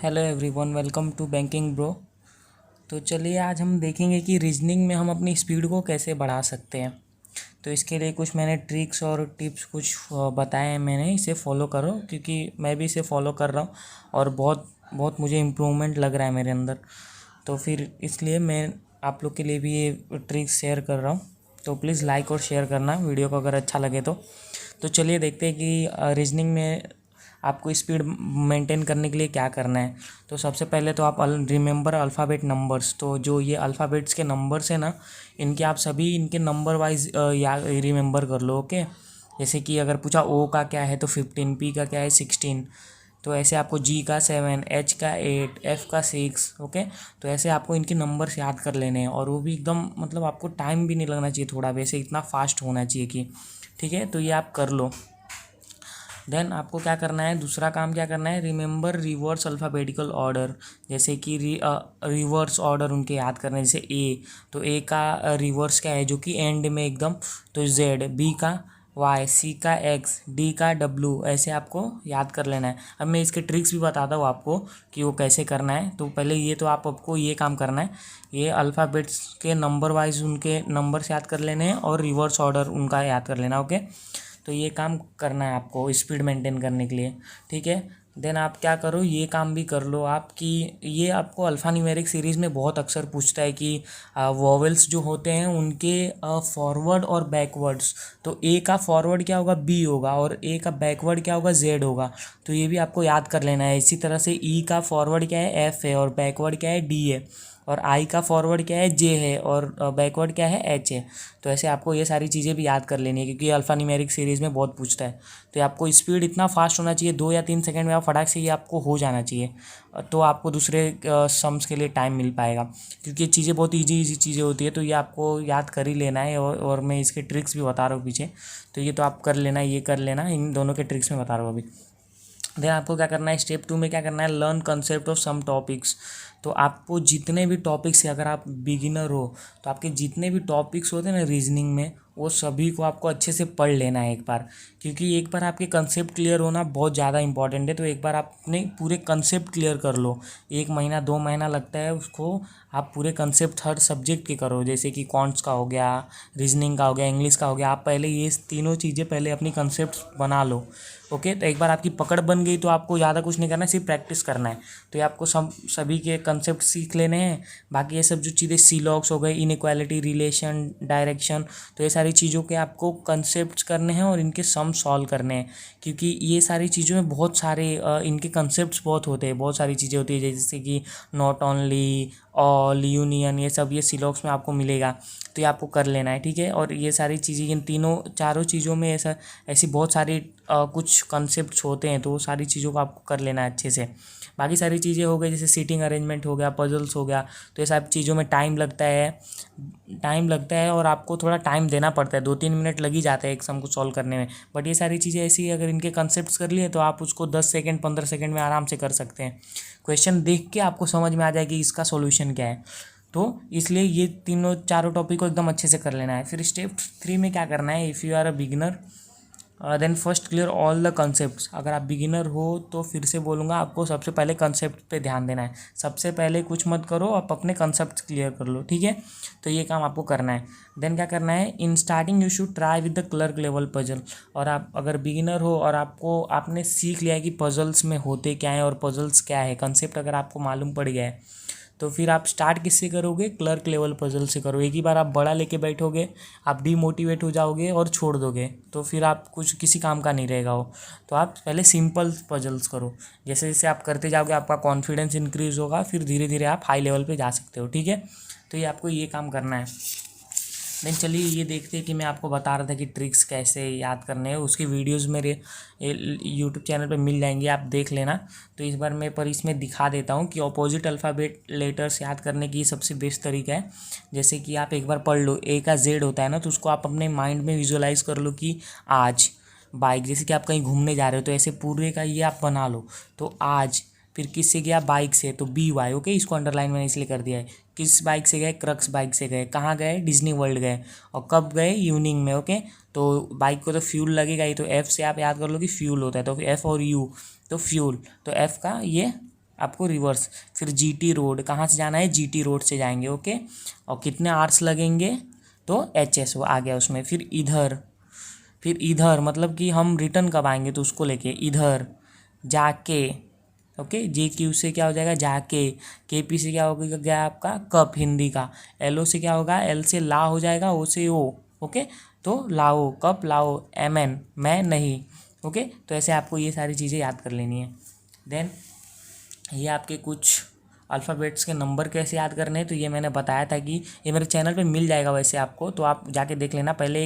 Hello everyone, welcome to banking bro. तो चलिए आज हम देखेंगे कि रीजनिंग में हम अपनी स्पीड को कैसे बढ़ा सकते हैं। तो इसके लिए कुछ मैंने ट्रिक्स और टिप्स कुछ बताए हैं मैंने, इसे फॉलो करो क्योंकि मैं भी इसे फॉलो कर रहा हूँ और बहुत बहुत मुझे इम्प्रूवमेंट लग रहा है मेरे अंदर। तो फिर इसलिए मैं आप लोग के लिए भी ये ट्रिक्स शेयर कर रहा हूँ। तो प्लीज़ लाइक और शेयर करना वीडियो को अगर अच्छा लगे तो चलिए देखते हैं कि रीजनिंग में आपको स्पीड मेंटेन करने के लिए क्या करना है। तो सबसे पहले तो आप रिमेंबर अल्फ़ाबेट नंबर्स। तो जो ये अल्फ़ाबेट्स के नंबर्स है ना, इनके आप सभी इनके नंबर वाइज या रिमेंबर कर लो। ओके, जैसे कि अगर पूछा ओ का क्या है तो 15, पी का क्या है 16, तो ऐसे आपको जी का 7, एच का 8, एफ का 6। ओके, तो ऐसे आपको इनके नंबर्स याद कर लेने हैं और वो भी एकदम मतलब आपको टाइम भी नहीं लगना चाहिए, थोड़ा वैसे इतना फास्ट होना चाहिए कि ठीक है। तो ये आप कर लो। देन आपको क्या करना है, दूसरा काम क्या करना है, रिमेंबर रिवर्स अल्फ़ाबेटिकल ऑर्डर। जैसे कि रिवर्स ऑर्डर उनके याद करना है। जैसे ए, तो ए का रिवर्स क्या है जो कि एंड में एकदम, तो जेड, बी का वाई, सी का एक्स, डी का डब्लू, ऐसे आपको याद कर लेना है। अब मैं इसके ट्रिक्स भी बताता हूँ आपको कि वो कैसे करना है। तो पहले ये तो आपको ये काम करना है, ये अल्फ़ाबेट्स के नंबर वाइज उनके नंबर्स याद कर लेने हैं और रिवर्स ऑर्डर उनका याद कर लेना। ओके, तो ये काम करना है आपको स्पीड मेंटेन करने के लिए, ठीक है। देन आप क्या करो, ये काम भी कर लो आप कि ये आपको अल्फ़ा न्यूमेरिक सीरीज़ में बहुत अक्सर पूछता है कि वॉवेल्स जो होते हैं उनके फॉरवर्ड और बैकवर्ड्स। तो ए का फॉरवर्ड क्या होगा, बी होगा, और ए का बैकवर्ड क्या होगा, जेड होगा। तो ये भी आपको याद कर लेना है। इसी तरह से ई का फॉरवर्ड क्या है, एफ है, और बैकवर्ड क्या है, डी है। और आई का फॉरवर्ड क्या है, जे है, और बैकवर्ड क्या है, एच है। तो ऐसे आपको ये सारी चीज़ें भी याद कर लेनी है क्योंकि अल्फ़ा न्यूमेरिक सीरीज़ में बहुत पूछता है। तो ये आपको स्पीड इतना फास्ट होना चाहिए, 2 या 3 सेकंड में आप फटाक से ये आपको हो जाना चाहिए। तो आपको दूसरे सम्स के लिए टाइम मिल पाएगा क्योंकि ये चीज़ें बहुत ईजी चीज़ें होती है। तो ये आपको याद कर ही लेना है और मैं इसके ट्रिक्स भी बता रहा हूँ पीछे। तो ये तो आप कर लेना, ये कर लेना, इन दोनों के ट्रिक्स में बता रहा हूँ अभी। देन आपको क्या करना है, स्टेप 2 में क्या करना है, learn concept of some topics. तो आपको जितने भी टॉपिक्स है, अगर आप बिगिनर हो तो आपके जितने भी टॉपिक्स होते हैं ना रीजनिंग में, वो सभी को आपको अच्छे से पढ़ लेना है एक बार। क्योंकि एक बार आपके कंसेप्ट क्लियर होना बहुत ज़्यादा इंपॉर्टेंट है। तो एक बार आप अपने पूरे कंसेप्ट क्लियर कर लो। 1 महीना 2 महीना लगता है उसको, आप पूरे कंसेप्ट हर सब्जेक्ट के करो। जैसे कि कॉन्ट्स का हो गया, रीजनिंग का हो गया, इंग्लिश का हो गया। आप पहले ये तीनों चीज़ें पहले अपनी कंसेप्ट बना लो। ओके, तो एक बार आपकी पकड़ बन गई तो आपको ज़्यादा कुछ नहीं करना है, सिर्फ प्रैक्टिस करना है। तो ये आपको सभी के कंसेप्ट सीख लेने हैं। बाकी ये सब जो चीज़ें सीलॉग्स हो गए, इनइक्वालिटी, रिलेशन, डायरेक्शन, तो ये सारी चीज़ों के आपको कंसेप्ट्स करने हैं और इनके सम सॉल्व करने हैं। क्योंकि ये सारी चीज़ों में बहुत सारे इनके कंसेप्ट्स बहुत होते हैं, बहुत सारी चीज़ें होती है जैसे कि नॉट ओनली, ऑल, यूनियन, ये सब ये सीलॉग्स में आपको मिलेगा। तो ये आपको कर लेना है, ठीक है। और ये सारी चीज़ें, इन तीनों चारों चीज़ों में ऐसी बहुत सारी कुछ कॉन्सेप्ट्स होते हैं, तो वो सारी चीज़ों को आपको कर लेना है अच्छे से। बाकी सारी चीज़ें हो गई जैसे सीटिंग अरेंजमेंट हो गया, पजल्स हो गया, तो ये सब चीज़ों में टाइम लगता है और आपको थोड़ा टाइम देना पड़ता है। 2-3 मिनट लग ही जाता है एक सम को सॉल्व करने में। बट ये सारी चीज़ें ऐसी अगर इनके कंसेप्ट्स कर लिए तो आप उसको 10 सेकेंड 15 सेकेंड में आराम से कर सकते हैं। क्वेश्चन देख के आपको समझ में आ जाए कि इसका सॉल्यूशन क्या है। तो इसलिए ये तीनों चारों टॉपिक को एकदम अच्छे से कर लेना है। फिर स्टेप 3 में क्या करना है, if you are a beginner then first clear all the concepts. अगर आप बिगिनर हो तो फिर से बोलूँगा, आपको सबसे पहले कंसेप्ट पे ध्यान देना है। सबसे पहले कुछ मत करो, आप अपने कंसेप्ट क्लियर कर लो, ठीक है। तो ये काम आपको करना है। देन क्या करना है, in starting you should try with the clerk level puzzle. और आप अगर बिगिनर हो और आपने सीख लिया है कि पजल्स में होते क्या है और पजल्स क्या है, कंसेप्ट अगर आपको मालूम पड़ गया है, तो फिर आप स्टार्ट किससे करोगे, क्लर्क लेवल पजल से करो। एक ही बार आप बड़ा लेके बैठोगे, आप डीमोटिवेट हो जाओगे और छोड़ दोगे, तो फिर आप कुछ किसी काम का नहीं रहेगा वो। तो आप पहले सिंपल पजल्स करो। जैसे जैसे आप करते जाओगे आपका कॉन्फिडेंस इंक्रीज़ होगा, फिर धीरे धीरे आप हाई लेवल पे जा सकते हो, ठीक है। तो ये आपको ये काम करना है। देन चलिए ये देखते हैं कि मैं आपको बता रहा था कि ट्रिक्स कैसे याद करने हैं, उसकी वीडियोस मेरे यूट्यूब चैनल पे मिल जाएंगी, आप देख लेना। तो इस बार मैं पर इसमें दिखा देता हूँ कि अपोजिट अल्फ़ाबेट लेटर्स याद करने की सबसे बेस्ट तरीका है। जैसे कि आप एक बार पढ़ लो, ए का जेड होता है ना, तो उसको आप अपने माइंड में विजुअलाइज कर लो कि आज बाइक, जैसे कि आप कहीं घूमने जा रहे हो तो ऐसे पूरे का ये आप बना लो। तो आज, फिर किससे गया, बाइक से, तो बी वाई। ओके, इसको अंडरलाइन मैंने इसलिए कर दिया है। किस बाइक से गए, क्रक्स बाइक से गए। कहाँ गए, डिज्नी वर्ल्ड गए। और कब गए, इवनिंग में। ओके, तो बाइक को तो फ्यूल लगेगा ही, तो एफ से आप याद कर लो कि फ्यूल होता है, तो एफ और यू, तो फ्यूल, तो एफ का ये आपको रिवर्स। फिर जीटी रोड, कहाँ से जाना है, जीटी रोड से जाएंगे, ओके। और कितने आवर्स लगेंगे, तो एचएस वो आ गया उसमें। फिर इधर मतलब कि हम रिटर्न कब आएंगे, तो उसको लेके इधर जाके, ओके। जे क्यू से क्या हो जाएगा, जाके। के पी से क्या हो गया आपका, कप हिंदी का। एल ओ से क्या होगा, एल से ला हो जाएगा, ओ से ओ, ओके। तो लाओ, कप लाओ। एम एन, मैं नहीं, ओके। तो ऐसे आपको ये सारी चीज़ें याद कर लेनी है। देन ये आपके कुछ अल्फ़ाबेट्स के नंबर कैसे याद करने हैं, तो ये मैंने बताया था कि ये मेरे चैनल पे मिल जाएगा वैसे आपको, तो आप जाके देख लेना। पहले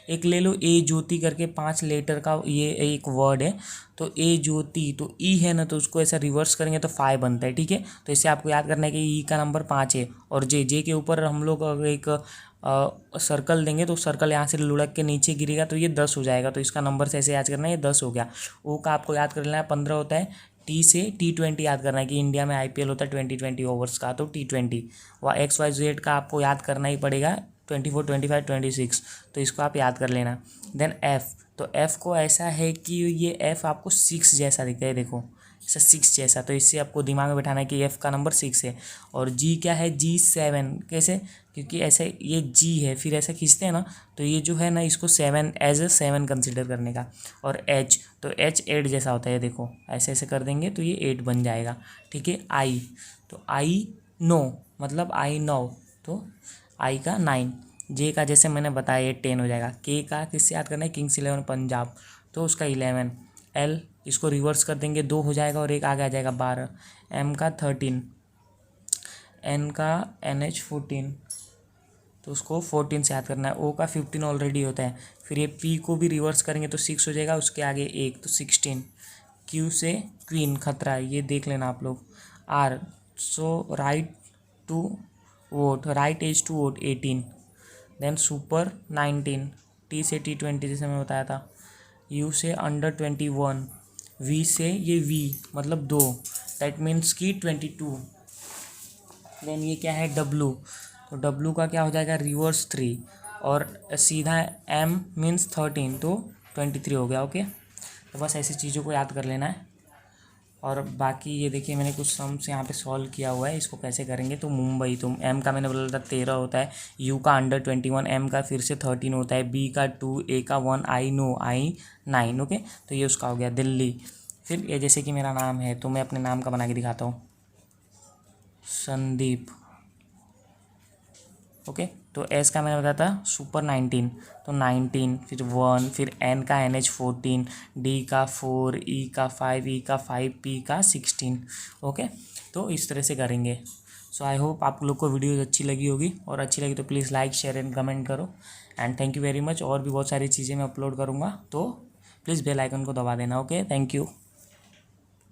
एक ले लो, ए ज्योति करके 5 लेटर का ये एक वर्ड है। तो ए ज्योति, तो ई है ना, तो उसको ऐसा रिवर्स करेंगे तो 5 बनता है, ठीक है। तो इससे आपको याद करना है कि ई का नंबर 5 है। और जे के ऊपर हम लोग अगर एक सर्कल देंगे तो सर्कल यहाँ से लुढ़क के नीचे गिरेगा तो ये 10 हो जाएगा। तो इसका नंबर से ऐसे याद करना है, ये 10 हो गया। ओ का आपको याद कर लेना है, 15 होता है। टी से T20 याद करना है कि इंडिया में आईपीएल होता है 20 ओवर्स का, तो T20। वह XYZ का आपको याद करना ही पड़ेगा, 24, 25, 26। तो इसको आप याद कर लेना। देन एफ़, तो एफ़ को ऐसा है कि ये एफ़ आपको 6 जैसा दिखता है, देखो ऐसा 6 जैसा। तो इससे आपको दिमाग में बैठाना है कि एफ़ का नंबर 6 है। और जी क्या है, G7, कैसे, क्योंकि ऐसे ये जी है, फिर ऐसा खींचते हैं ना, तो ये जो है ना, इसको 7 एज ए 7 कंसिडर करने का। और एच, तो एच 8 जैसा होता है, देखो ऐसे ऐसे कर देंगे तो ये 8 बन जाएगा, ठीक है। आई, तो आई नो, मतलब आई नो, तो आई का 9। जे का जैसे मैंने बताया ये 10 हो जाएगा। के का किससे याद करना है, किंग्स 11 पंजाब, तो उसका 11। एल, इसको रिवर्स कर देंगे, 2 हो जाएगा और एक आगे आ जाएगा 12। एम का 13। एन का NH 14, तो उसको 14 से याद करना है। ओ का 15 ऑलरेडी होता है। फिर ये पी को भी रिवर्स करेंगे तो 6 हो जाएगा, उसके आगे 1, तो 16। क्यू से क्वीन, खतरा है, ये देख लेना आप लोग। Are, so right to vote, right age to vote 18। Then super 19। T से T20 जैसे मैं बताया था। यू से अंडर 21। वी से ये वी मतलब 2, दैट मीन्स की 22। देन ये क्या है, डब्लू, तो डब्लू का क्या हो जाएगा, रिवर्स 3। और सीधा एम मीन्स 13, तो 23 हो गया, ओके। तो बस ऐसी चीज़ों को याद कर लेना है। और बाकी ये देखिए मैंने कुछ सम्स यहाँ पे सॉल्व किया हुआ है, इसको कैसे करेंगे। तो मुंबई, तो एम का मैंने बोला था 13 होता है। यू का अंडर 21, एम का फिर से 13 होता है, बी का 2, ए का 1, आई नो, आई 9, ओके। तो ये उसका हो गया दिल्ली। फिर ये जैसे कि मेरा नाम है तो मैं अपने नाम का बना के दिखाता हूँ, संदीप, ओके। तो एस का मैंने बताया था सुपर 19, तो 19, फिर 1, फिर एन का NH 14, डी का 4, ई का 5, ई का 5, पी का 16, ओके। तो इस तरह से करेंगे। सो आई होप आप लोग को वीडियो अच्छी लगी होगी, और अच्छी लगी तो please like share and comment करो। And thank you very much. और भी बहुत सारी चीज़ें मैं अपलोड करूँगा, तो प्लीज़ बेल आइकन को दबा देना, ओके। Thank you.